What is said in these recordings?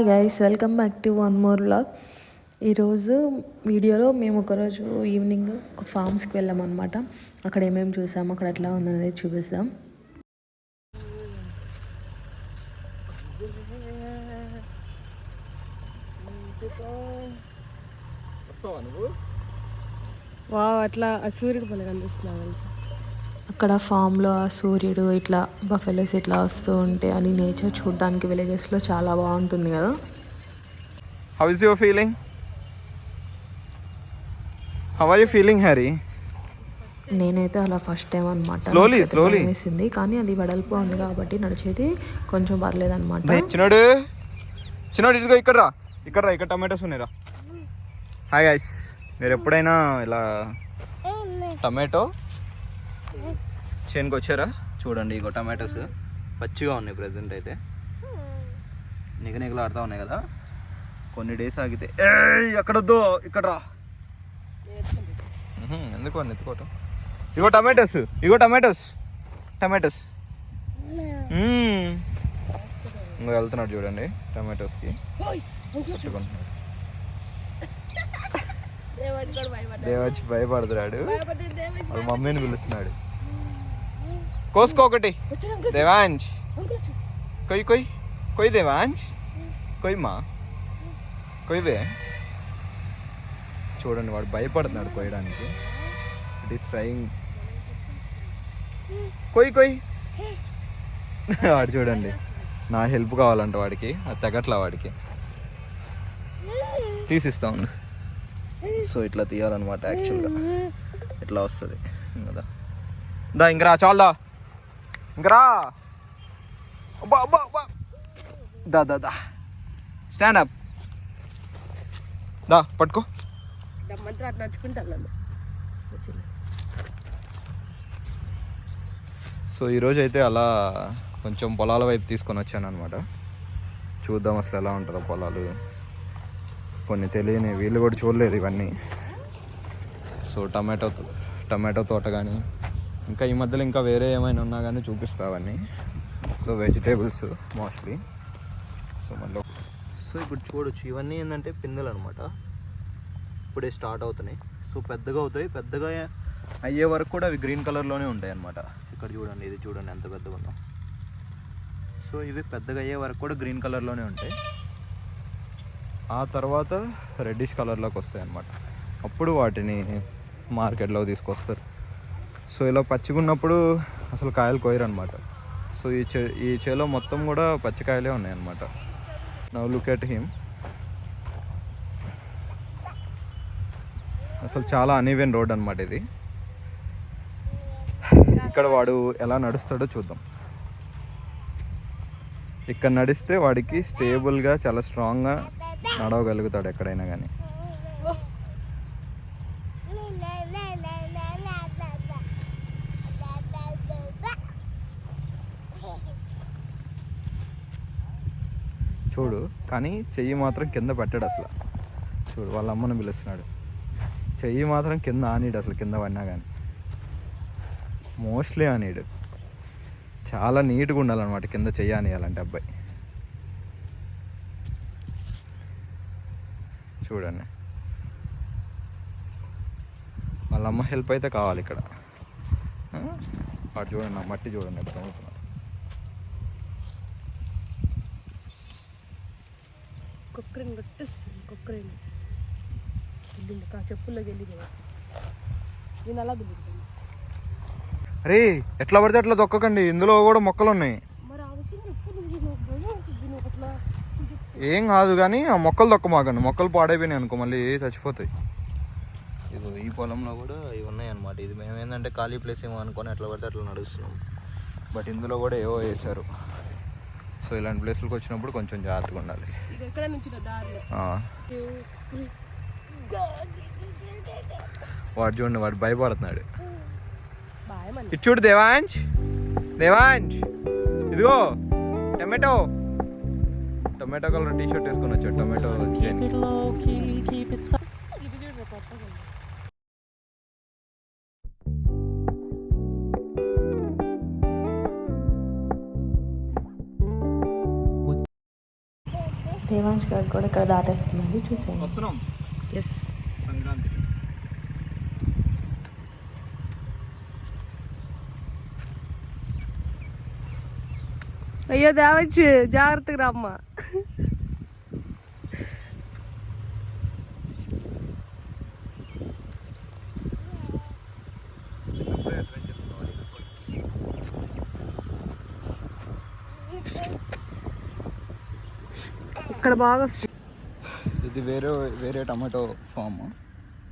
Hi guys, welcome back to one more vlog. ఈరోజు వీడియోలో మేము ఒకరోజు ఈవినింగ్ ఒక ఫామ్స్కి వెళ్ళామన్నమాట. అక్కడ ఏమేమి చూసాము, అక్కడ ఎట్లా ఉందనేది చూపిస్తాం. వావ్, అట్లా సూర్యుడు పని కనిపిస్తున్నావు తెలుసా. అక్కడ ఫామ్లో ఆ సూర్యుడు ఇట్లా బఫెలోస్ ఇట్లా వస్తూ ఉంటే అని నేచర్ చూడడానికి విలేజెస్లో చాలా బాగుంటుంది కదా. How is your feeling? How are you feeling, Harry? నేనైతే అలా ఫస్ట్ టైం అనమాట. Slowly. వేసింది, కానీ అది వెడల్పు ఉంది కాబట్టి నడిచేది కొంచెం పర్లేదు అనమాట. చిన్నోడు ఇదిగో ఇక్కడ రా, ఇక్కడ టమాటోస్ ఉన్నాయిరా. హాయ్ గైస్, మీరు ఎప్పుడైనా ఇలా టమాటో చేనుకి వచ్చారా? చూడండి, ఇగో టమాటోస్ పచ్చిగా ఉన్నాయి ప్రజెంట్ అయితే. నిగనిగలు ఆడుతూ ఉన్నాయి కదా. కొన్ని డేస్ ఆగితే ఎక్కడొద్దు, ఇక్కడ రా. ఎందుకు అని ఎత్తుకోవటం. ఇగో టమాటోస్ ఇంకో వెళ్తున్నాడు చూడండి టమాటోస్కి. పట్టుకుంటున్నాడు. దేవాచి భయపడుతున్నాడు, వాళ్ళ మమ్మీని పిలుస్తున్నాడు. కోసుకో ఒకటి దేవాంజ్, కొయ్ దేవాంజ్, కొయ్యవే. చూడండి, వాడు భయపడుతున్నాడు కొయ్యడానికి. It is trying. కొయ్ వాడు చూడండి, నా హెల్ప్ కావాలంట వాడికి, అది తెగట్లా వాడికి. తీసిస్తా ఉండు. సో ఇట్లా తీయాలన్నమాట యాక్చువల్గా. ఇట్లా వస్తుంది కదా. దా ఇంకరా, చాలదా, ఇంకరా. దా స్టాండ్ అప్, దా పట్టుకో. సో ఈరోజు అయితే అలా కొంచెం పొలాల వైపు తీసుకొని వచ్చాను అనమాట. చూద్దాం అసలు ఎలా ఉంటుందో పొలాలు. కొన్ని తెలియని, వీళ్ళు కూడా చూడలేదు ఇవన్నీ. సో టమాటో తోట కానీ, ఇంకా ఈ మధ్యలో ఇంకా వేరే ఏమైనా ఉన్నా కానీ చూపిస్తా అవన్నీ. So vegetables mostly. సో ఇప్పుడు చూడొచ్చు, ఇవన్నీ ఏంటంటే పిందెలు అనమాట. ఇప్పుడే స్టార్ట్ అవుతున్నాయి. సో పెద్దగా అవుతాయి. పెద్దగా అయ్యే వరకు కూడా అవి గ్రీన్ కలర్లోనే ఉంటాయి అన్నమాట. ఇక్కడ చూడండి, ఇది చూడండి ఎంత పెద్దగా ఉందో. సో ఇవి పెద్దగా అయ్యే వరకు కూడా గ్రీన్ కలర్లోనే ఉంటాయి. ఆ తర్వాత రెడ్డిష్ కలర్లోకి వస్తాయి అన్నమాట. అప్పుడు వాటిని మార్కెట్లోకి తీసుకొస్తారు. సో ఇలా పచ్చిగా ఉన్నప్పుడు అసలు కాయలు కోయరు అనమాట. సో ఈ చేలో మొత్తం కూడా పచ్చికాయలే ఉన్నాయి అన్నమాట. Now look at him. అసలు చాలా అన్ఈవెన్ రోడ్ అనమాట ఇది. ఇక్కడ వాడు ఎలా నడుస్తాడో చూద్దాం. ఇక్కడ నడిస్తే వాడికి స్టేబుల్గా చాలా స్ట్రాంగ్గా నడవగలుగుతాడు ఎక్కడైనా కానీ. చూడు, కానీ చెయ్యి మాత్రం కింద పెట్టాడు అసలు. చూడు, వాళ్ళ అమ్మను పిలుస్తున్నాడు. చెయ్యి మాత్రం కింద ఆనీడు అసలు, కింద పడినా కానీ. మోస్ట్లీ ఆనీడు. చాలా నీట్గా ఉండాలన్నమాట కింద చెయ్యి ఆనేయాలంటే అబ్బాయి. చూడండి, వాళ్ళ అమ్మ హెల్ప్ అయితే కావాలి ఇక్కడ. వాడు చూడండి, నా మట్టి చూడండి ఎప్పుడు అవుతున్నాడు. అరే ఎట్లా పడితే అట్లా దొక్కకండి, ఇందులో కూడా మొక్కలు ఉన్నాయి. ఏం కాదు కానీ ఆ మొక్కలు దొక్కమాకండి. మొక్కలు పాడైపోయినాయి అనుకో మళ్ళీ చచ్చిపోతాయి. ఇది ఈ పొలంలో కూడా ఇవి ఉన్నాయి అన్నమాట. ఇది మేము ఏంటంటే ఖాళీ ప్లేస్ ఏమో అనుకొని ఎట్లా పడితే అట్లా నడుస్తున్నాం. బట్ ఇందులో కూడా ఏవో వేసారు. సో ఇలాంటి ప్లేస్లకు వచ్చినప్పుడు కొంచెం జాగ్రత్తగా ఉండాలి. వాడు చూడండి, వాడు భయపడుతున్నాడు. ఇటు చూడు దేవాంజ్, ఇదిగో టమాటో కలర్ టీ షర్ట్ వేసుకొని వచ్చాడు. టమాటో దేవాంశ్ గారు కూడా ఇక్కడ దాటేస్తుందండి, చూసాను. వస్తున్నాం ఎస్. సంక్రాంతి. అయ్యో దేవచ్చు, జాగ్రత్తగా రామ్మా. ఇక్కడ బాగా వస్తుంది. ఇది వేరే టమాటో ఫామ్.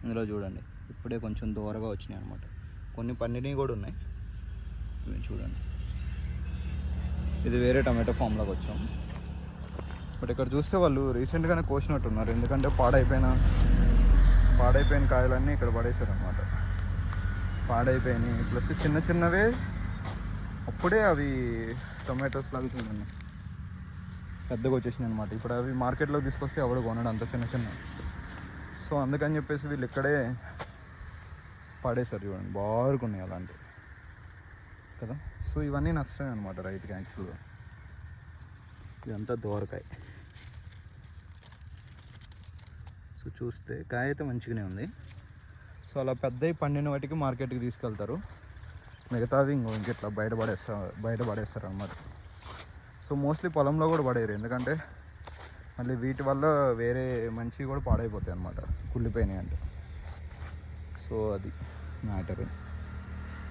ఇందులో చూడండి ఇప్పుడే కొంచెం దూరగా వచ్చినాయి అనమాట. కొన్ని పండినవి కూడా ఉన్నాయి, ఇవి చూడండి. ఇది వేరే టమాటో ఫామ్లోకి వచ్చాం. బట్ ఇక్కడ చూస్తే వాళ్ళు రీసెంట్గానే కోసినట్టున్నారు, ఎందుకంటే పాడైపోయిన కాయలన్నీ ఇక్కడ పడేశారు అనమాట. పాడైపోయినాయి, ప్లస్ చిన్న చిన్నవే అప్పుడే అవి టొమాటోస్ లాగా చూడండి పెద్దగా వచ్చేసినాయి అనమాట. ఇప్పుడు అవి మార్కెట్లోకి తీసుకొస్తే ఎవడు కొనడు అంత చిన్న చిన్న. సో అందుకని చెప్పేసి వీళ్ళు ఇక్కడే పాడేశారు చూడండి, బాగున్నాయి అలాంటివి కదా. సో ఇవన్నీ నష్టమే అనమాట రైతుకి యాక్చువల్గా. ఇదంతా దోరకాయ. సో చూస్తే కాయ అయితే మంచిగానే ఉంది. సో అలా పెద్దవి పండిన వాటికి మార్కెట్కి తీసుకెళ్తారు, మిగతావి ఇంకెట్లా బయట పడేస్తారు అన్నమాట. సో మోస్ట్లీ పొలంలో కూడా పడేయరు, ఎందుకంటే మళ్ళీ వీటి వల్ల వేరే మంచివి కూడా పాడైపోతాయి అన్నమాట, కుళ్ళిపోయినాయి అంటే. సో అది మ్యాటర్.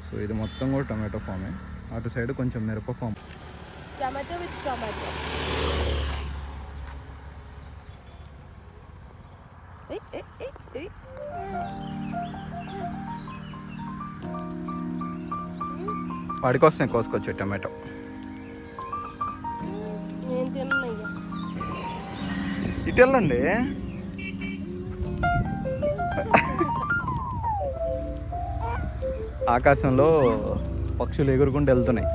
సో ఇది మొత్తం కూడా టమాటో ఫామే. అటు సైడ్ కొంచెం మిరప ఫామ్. Tomato with tomato. వాడికి వస్తాయి కోసుకొచ్చే టమాటో. నేను తిన్నయ్యా. ఇటు వెళ్ళండి. ఆకాశంలో పక్షులు ఎగురుకుంటూ వెళ్తున్నాయి.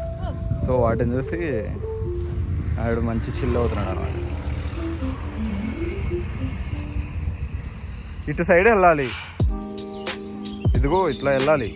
సో వాటిని చూసి ఆవిడ మంచి చిల్ అవుతున్నాడు అన్నమాట. ఇటు సైడ్ వెళ్ళాలి, ఇదిగో ఇట్లా వెళ్ళాలి.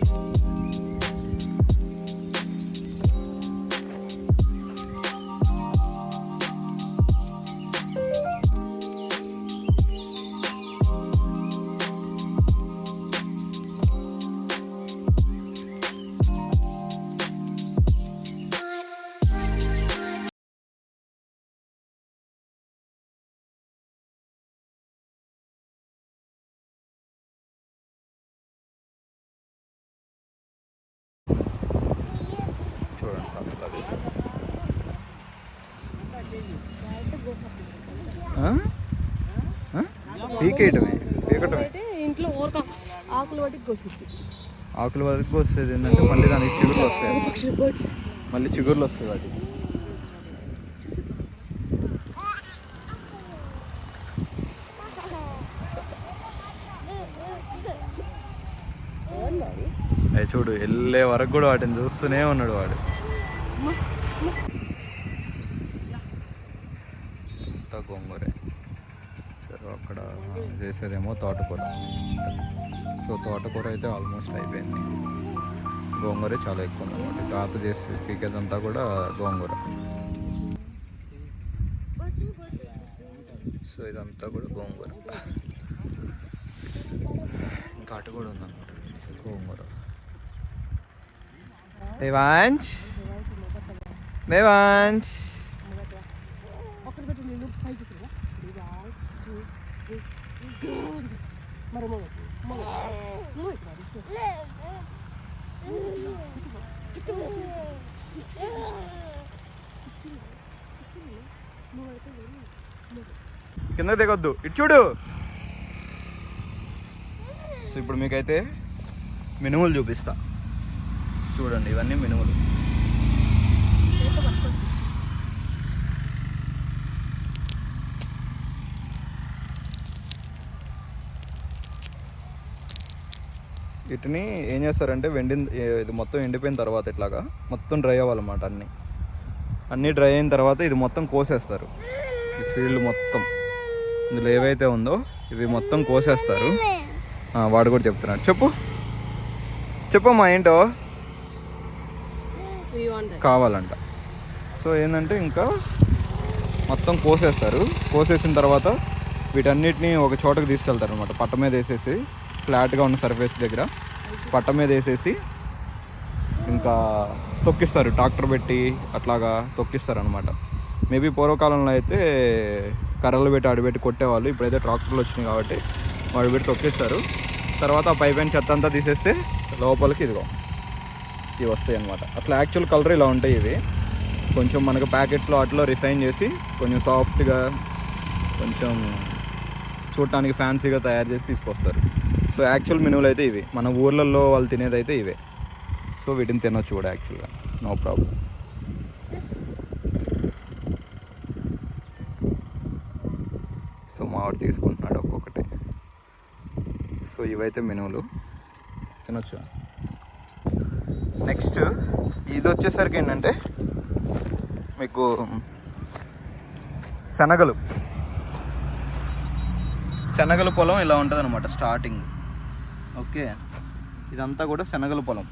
పీకేయటమే అయితే ఇంట్లో ఊరక ఆకులు వాటికి కోసిద్ది. ఆకుల వరకు వస్తుంది, ఏంటంటే మళ్ళీ దానికి చిగుర్లు వస్తాయి, మళ్ళీ చిగుర్లు వస్తాయి వాటికి. అవి చూడు వెళ్ళే వరకు కూడా వాటిని చూస్తూనే ఉన్నాడు వాడు. గోంగూర. సరే అక్కడ చేసేదేమో తోటకూర. సో తోటకూర అయితే ఆల్మోస్ట్ అయిపోయింది, గోంగూర చాలా ఎక్కువ ఉందన్నమాట. తాత చేసి పీకేదంతా కూడా గోంగూర. సో ఇదంతా కూడా గోంగూర. ఇంకా అటు కూడా ఉందన్నమాట గోంగూర. దేవాంశ్ దేవాంశ్ కింద దిగొద్దు, ఇటు చూడు. సో ఇప్పుడు మీకైతే మినుములు చూపిస్తా చూడండి. ఇవన్నీ మినుములు. వీటిని ఏం చేస్తారంటే ఇది మొత్తం ఎండిపోయిన తర్వాత ఇట్లాగా మొత్తం డ్రై అవ్వాలన్నమాట. అన్నీ డ్రై అయిన తర్వాత ఇది మొత్తం కోసేస్తారు. ఈ ఫీల్డ్ మొత్తం ఇందులో ఏవైతే ఉందో ఇవి మొత్తం కోసేస్తారు. వాడు కూడా చెప్తున్నాడు, చెప్పమ్మా ఏంటో కావాలంట. సో ఏంటంటే ఇంకా మొత్తం కోసేసిన తర్వాత వీటన్నిటిని ఒక చోటకి తీసుకెళ్తారు అనమాట. పట్ట మీద వేసేసి ఫ్లాట్గా ఉన్న సర్ఫేస్ దగ్గర పట్ట మీద వేసేసి ఇంకా తొక్కిస్తారు, ట్రాక్టర్ పెట్టి అట్లాగా తొక్కిస్తారు అనమాట. మేబీ పూర్వకాలంలో అయితే కర్రలు పెట్టి అడిపెట్టి కొట్టేవాళ్ళు, ఇప్పుడైతే ట్రాక్టర్లు వచ్చినాయి కాబట్టి వాడు పెట్టి తొక్కిస్తారు. తర్వాత ఆ పైపైన చెత్త అంతా తీసేస్తే లోపలికి ఇదిగో ఇవి వస్తాయి అనమాట. అసలు యాక్చువల్ కలర్ ఇలా ఉంటాయి. ఇవి కొంచెం మనకు ప్యాకెట్స్లో వాటిలో రిఫైన్ చేసి కొంచెం సాఫ్ట్గా కొంచెం చూడటానికి ఫ్యాన్సీగా తయారు చేసి తీసుకొస్తారు. సో యాక్చువల్ మెనూలు అయితే ఇవి, మన ఊర్లలో వాళ్ళు తినేది అయితే ఇవే. సో వీటిని తినొచ్చు కూడా యాక్చువల్గా, నో ప్రాబ్లం. సో మావాడు తీసుకుంటున్నాడు ఒక్కొక్కటి. సో ఇవైతే మెనూలు తినొచ్చు. నెక్స్ట్ ఇది వచ్చేసరికి ఏంటంటే మీకు శనగల పొలం ఇలా ఉంటుంది అనమాట స్టార్టింగ్. ఓకే, ఇదంతా కూడా శనగల పొలం.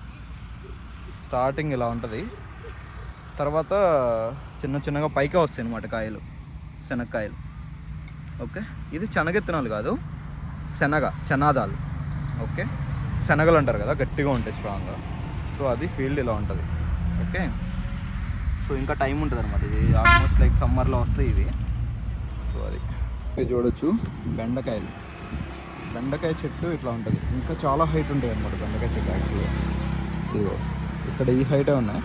స్టార్టింగ్ ఇలా ఉంటుంది, తర్వాత చిన్న చిన్నగా పైకే వస్తాయి అనమాట కాయలు, శనగకాయలు. ఓకే, ఇది శనగెత్తనాలు కాదు, చనాదాలు. ఓకే, శనగలు అంటారు కదా, గట్టిగా ఉంటాయి స్ట్రాంగ్గా. సో అది ఫీల్డ్ ఇలా ఉంటుంది. ఓకే, సో ఇంకా టైం ఉంటుంది అనమాట. ఇది ఆల్మోస్ట్ లైక్ సమ్మర్లో వస్తాయి ఇవి. సో అది చూడొచ్చు, బెండకాయ చెట్టు ఇట్లా ఉంటుంది. ఇంకా చాలా హైట్ ఉంటాయి అనమాట బెండకాయ చెట్టు. యాక్చువల్గా ఇదిగో ఇక్కడ ఈ హైటే ఉన్నాయి.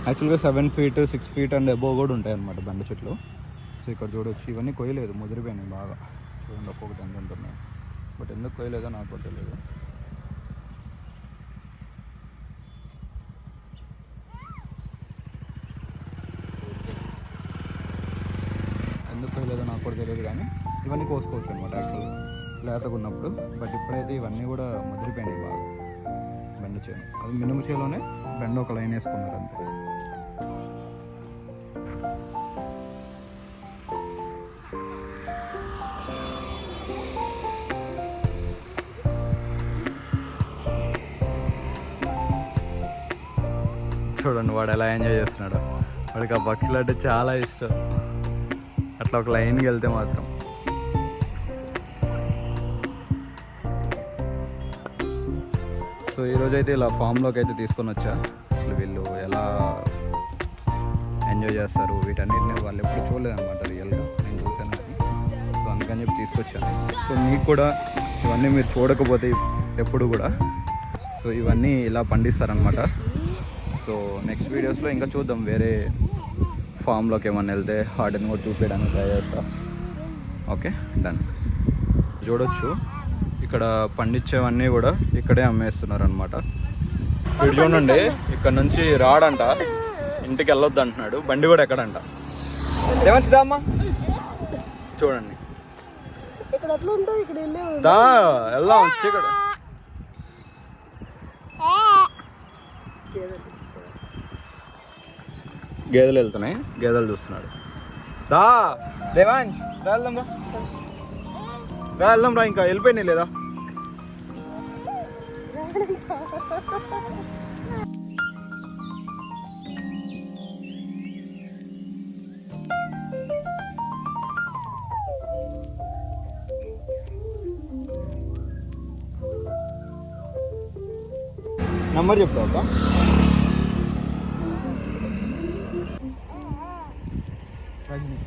యాక్చువల్గా 7 feet 6 feet అండ్ అబోవ్ కూడా ఉంటాయి అనమాట బెండ చెట్లు. సో ఇక్కడ చూడొచ్చు, ఇవన్నీ కొయ్యలేదు, ముదిరిపోయినాయి బాగా. చూడండి ఒక్కొక్కటి ఎంత ఉంటున్నాయి, బట్ ఎందుకు కొయ్యలేదో నాకు కూడా తెలియదు. ఎందుకు కొయ్యలేదో నాకు కూడా తెలియదు, కానీ ఇవన్నీ కోసుకోవచ్చు అనమాట యాక్చువల్గా లేతగా ఉన్నప్పుడు. బట్ ఇప్పుడైతే ఇవన్నీ కూడా ముదిరిపోయినాయి బాగా. బెండ చేను, అది మినుము చేలోనే బెండ ఒక లైన్ వేసుకున్నారు అంతే. చూడండి వాడు ఎలా ఎంజాయ్ చేస్తున్నాడు. వాడికి ఆ పక్షులు అంటే చాలా ఇష్టం. అట్లా ఒక లైన్కి వెళ్తే మాత్రం. సో ఈరోజైతే ఇలా ఫామ్లోకి అయితే తీసుకొని వచ్చా. అసలు వీళ్ళు ఎలా ఎంజాయ్ చేస్తారు వీటన్నిటిని వాళ్ళు ఎప్పుడు చూడలేదన్నమాట రియల్గా, నేను చూశాను కానీ. సో అందుకని చెప్పి తీసుకొచ్చాను. సో మీకు కూడా ఇవన్నీ మీరు చూడకపోతే ఎప్పుడు కూడా, సో ఇవన్నీ ఇలా పండిస్తారనమాట. సో నెక్స్ట్ వీడియోస్లో ఇంకా చూద్దాం, వేరే ఫామ్లోకి ఏమన్నా వెళ్తే వాటిని కూడా చూపించడానికి ట్రై చేస్తా. Okay, done. చూడొచ్చు ఇక్కడ పండించేవన్నీ కూడా ఇక్కడే అమ్మేస్తున్నారు అనమాట. వీడు చూడండి, ఇక్కడ నుంచి రాడంట, ఇంటికి వెళ్ళొద్దు అంటున్నాడు. బండి కూడా ఎక్కడంట. ఏమంచిదమ్మా చూడండి, వెళ్దాం. ఇక్కడ గేదెలు వెళ్తున్నాయి, గేదెలు చూస్తున్నాడు. దా దేవాంశ్ వెళ్దాం రా, ఇంకా వెళ్ళిపోయినాయి లేదా. నంబర్ చెప్తావా? రజనీ.